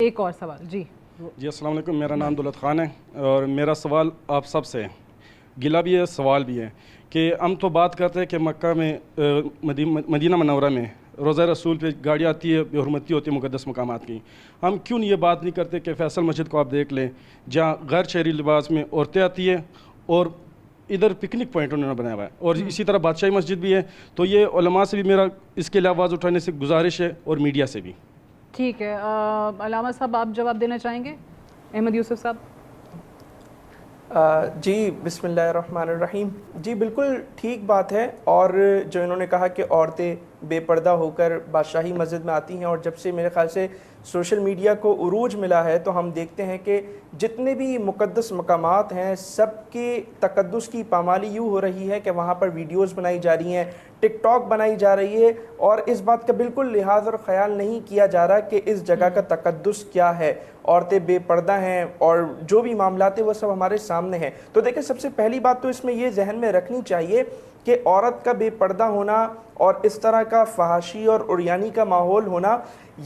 ایک اور سوال جی السلام علیکم، میرا نام دولت خان ہے اور میرا سوال آپ سب سے ہے، گلہ بھی ہے سوال بھی ہے کہ ہم تو بات کرتے ہیں کہ مکہ میں مدینہ منورہ میں روضہ رسول پہ گاڑی آتی ہے، بے حرمتی ہوتی ہے مقدس مقامات کی. ہم کیوں یہ بات نہیں کرتے کہ فیصل مسجد کو آپ دیکھ لیں جہاں غیر شہری لباس میں عورتیں آتی ہیں اور ادھر پکنک پوائنٹ انہوں نے بنایا ہوا ہے، اور اسی طرح بادشاہی مسجد بھی ہے. تو یہ علماء سے بھی میرا اس کے لیے آواز اٹھانے سے گزارش ہے اور میڈیا سے بھی. ٹھیک ہے، علامہ صاحب آپ جواب دینا چاہیں گے؟ احمد یوسف صاحب. جی بسم اللہ الرحمن الرحیم. جی بالکل ٹھیک بات ہے، اور جو انہوں نے کہا کہ عورتیں بے پردہ ہو کر بادشاہی مسجد میں آتی ہیں، اور جب سے میرے خیال سے سوشل میڈیا کو عروج ملا ہے تو ہم دیکھتے ہیں کہ جتنے بھی مقدس مقامات ہیں سب کے تقدس کی پامالی یوں ہو رہی ہے کہ وہاں پر ویڈیوز بنائی جا رہی ہیں، ٹک ٹاک بنائی جا رہی ہے، اور اس بات کا بالکل لحاظ اور خیال نہیں کیا جا رہا کہ اس جگہ کا تقدس کیا ہے. عورتیں بے پردہ ہیں اور جو بھی معاملات ہیں وہ سب ہمارے سامنے ہیں. تو دیکھیں سب سے پہلی بات تو اس میں یہ ذہن میں رکھنی چاہیے کہ عورت کا بے پردہ ہونا اور اس طرح کا فحاشی اور عریانی کا ماحول ہونا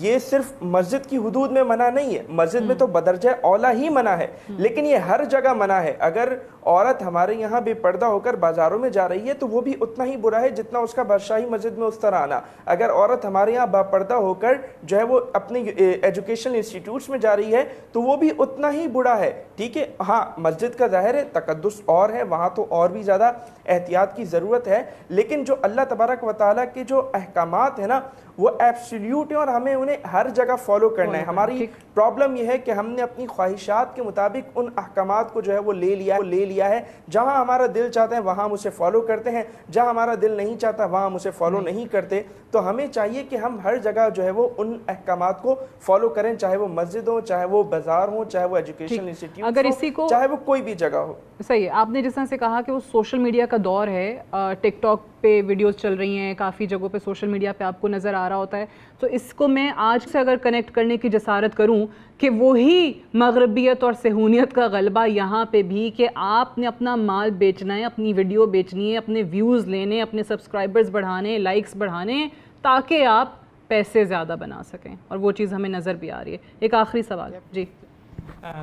یہ صرف مسجد کی حدود میں منع نہیں ہے، مسجد میں تو بدرجہ اولا ہی منع ہے، لیکن یہ ہر جگہ منع ہے. اگر عورت ہمارے یہاں بے پردہ ہو کر بازاروں میں جا رہی ہے تو وہ بھی اتنا ہی برا ہے جتنا اس کا بادشاہی مسجد میں اس طرح آنا. اگر عورت ہمارے یہاں با پردہ ہو کر جو ہے وہ اپنے ایجوکیشن انسٹیٹیوٹس میں جا رہی ہے تو وہ بھی اتنا ہی برا ہے. ٹھیک ہے، ہاں مسجد کا ظاہر ہے تقدس اور ہے، وہاں تو اور بھی زیادہ احتیاط کی ضرورت ہے، لیکن جو اللہ تبارک و تعالیٰ کے جو احکامات ہیں نا وہ ایبسلیوٹ ہیں اور ہمیں انہیں ہر جگہ فالو کرنا ہے. ہماری پرابلم یہ ہے کہ ہم نے اپنی خواہشات کے مطابق ان احکامات کو جو ہے وہ لے لیا ہے. جہاں ہمارا دل چاہتا ہے وہاں ہم اسے فالو کرتے ہیں، جہاں ہمارا دل نہیں چاہتا وہاں ہم اسے فالو نہیں کرتے. تو ہمیں چاہیے کہ ہم ہر جگہ جو ہے وہ ان احکامات کو فالو کریں، چاہے وہ مسجد ہو، چاہے وہ بازار ہو، چاہے وہ ایجوکیشن انسٹیٹیوٹ ہو، چاہے وہ کوئی بھی جگہ ہو. صحیح ہے، آپ نے جس طرح سے کہا کہ وہ سوشل میڈیا کا دور ہے، ٹک ٹاک پہ ویڈیوز چل رہی ہیں، کافی جگہوں پہ سوشل میڈیا پہ آپ کو نظر آ رہا ہوتا ہے. تو اس کو میں آج سے اگر کنیکٹ کرنے کی جسارت کروں کہ وہی مغربیت اور صہیونیت کا غلبہ یہاں پہ بھی کہ آپ نے اپنا مال بیچنا ہے، اپنی ویڈیو بیچنی ہے، اپنے ویوز لینے، اپنے سبسکرائبرز بڑھانے، لائکس بڑھانے تاکہ آپ پیسے زیادہ بنا سکیں، اور وہ چیز ہمیں نظر بھی آ رہی ہے. ایک آخری سوال جی.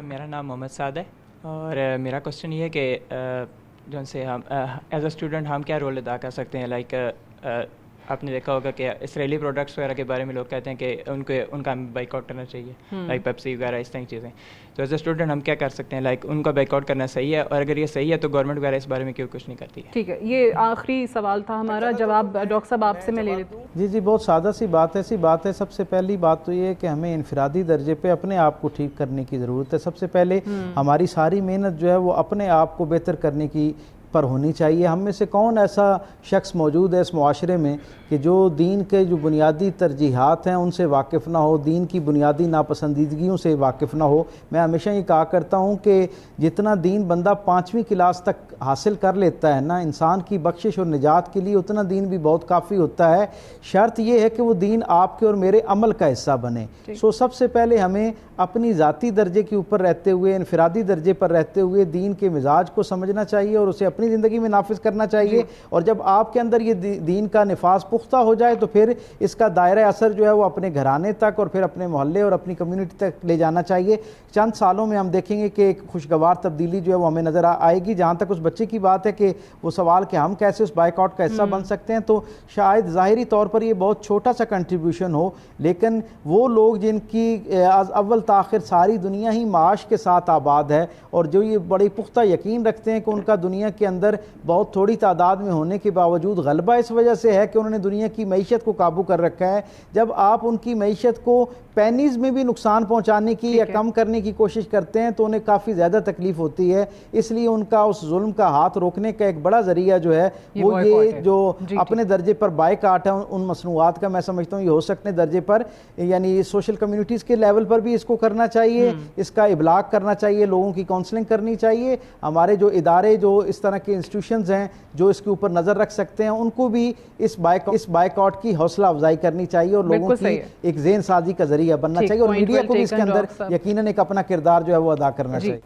میرا نام محمد سعد ہے اور میرا کوسچن یہ ہے کہ جو سے ہم ایز اے اسٹوڈنٹ ہم کیا رول ادا کر سکتے ہیں. لائک آپ نے دیکھا ہوگا کہ اسرائیلی پروڈکٹس وغیرہ کے بارے میں لوگ کہتے ہیں کہ ان کا بائک آؤٹ کرنا چاہیے، لائک پیپسی وغیرہ اس طرح کی چیزیں. تو ایز اے اسٹوڈنٹ ہم کیا کر سکتے ہیں؟ لائک ان کا بائک آؤٹ کرنا صحیح ہے، اور اگر یہ صحیح ہے تو گورنمنٹ وغیرہ اس بارے میں کیوں کچھ نہیں کرتی ہے؟ ٹھیک ہے، یہ آخری سوال تھا ہمارا. جواب ڈاکٹر صاحب آپ سے میں لے لیتا ہوں. جی بہت سادہ سی بات ہے. سب سے پہلی بات تو یہ ہے کہ ہمیں انفرادی درجے پہ اپنے آپ کو ٹھیک کرنے کی ضرورت ہے. سب سے پہلے ہماری ساری محنت جو ہے وہ اپنے آپ کو بہتر کرنے کی پر ہونی چاہیے. ہم میں سے کون ایسا شخص موجود ہے اس معاشرے میں کہ جو دین کے جو بنیادی ترجیحات ہیں ان سے واقف نہ ہو، دین کی بنیادی ناپسندیدگیوں سے واقف نہ ہو؟ میں ہمیشہ یہ کہا کرتا ہوں کہ جتنا دین بندہ 5ویں کلاس تک حاصل کر لیتا ہے نا انسان کی بخشش اور نجات کے لیے، اتنا دین بھی بہت کافی ہوتا ہے. شرط یہ ہے کہ وہ دین آپ کے اور میرے عمل کا حصہ بنے. سب سے پہلے ہمیں اپنی ذاتی درجے کے اوپر رہتے ہوئے، انفرادی درجے پر رہتے ہوئے دین کے مزاج کو سمجھنا چاہیے اور اسے اپنی زندگی میں نافذ کرنا چاہیے. اور جب آپ کے اندر یہ دین کا نفاذ پختہ ہو جائے تو پھر اس کا دائرہ اثر جو ہے وہ اپنے گھرانے تک اور پھر اپنے محلے اور اپنی کمیونٹی تک لے جانا چاہیے. چند سالوں میں ہم دیکھیں گے کہ ایک خوشگوار تبدیلی جو ہے وہ ہمیں نظر آئے گی. جہاں تک اس بچے کی بات ہے کہ وہ سوال کہ ہم کیسے اس بائک آؤٹ کا حصہ بن سکتے ہیں، تو شاید ظاہری طور پر یہ بہت چھوٹا سا کنٹریبیوشن ہو، لیکن وہ لوگ جن کی اول تاخر ساری دنیا ہی معاش کے ساتھ آباد ہے اور جو یہ بڑی پختہ یقین رکھتے ہیں کہ ان کا دنیا کے اندر بہت تھوڑی تعداد میں ہونے کے باوجود غلبہ اس وجہ سے ہے کہ انہوں نے دنیا کی معیشت کو قابو کر رکھا ہے. جب آپ ان کی معیشت کو پینیز میں بھی نقصان پہنچانے کی یا کم کرنے کی کوشش کرتے ہیں تو انہیں کافی زیادہ تکلیف ہوتی ہے. اس لیے ان کا اس ظلم کا ہاتھ روکنے کا ایک بڑا ذریعہ جو ہے وہ یہ جو اپنے درجے پر بائک آؤٹ ہے ان مصنوعات کا، میں سمجھتا ہوں یہ ہو سکتے درجے پر، یعنی سوشل کمیونٹیز کے لیول پر بھی اس کو کرنا چاہیے، اس کا ابلاغ کرنا چاہیے، لوگوں کی کاؤنسلنگ کرنی چاہیے. ہمارے جو ادارے جو اس طرح کے انسٹیٹیوشنز ہیں جو اس کے اوپر نظر رکھ سکتے ہیں ان کو بھی اس بائک آؤٹ کی حوصلہ افزائی کرنی چاہیے اور لوگوں کی ایک ذہن سازی کا ذریعہ بننا چاہیے، اور میڈیا کو بھی اس کے اندر یقیناً ایک اپنا کردار جو ہے وہ ادا کرنا چاہیے.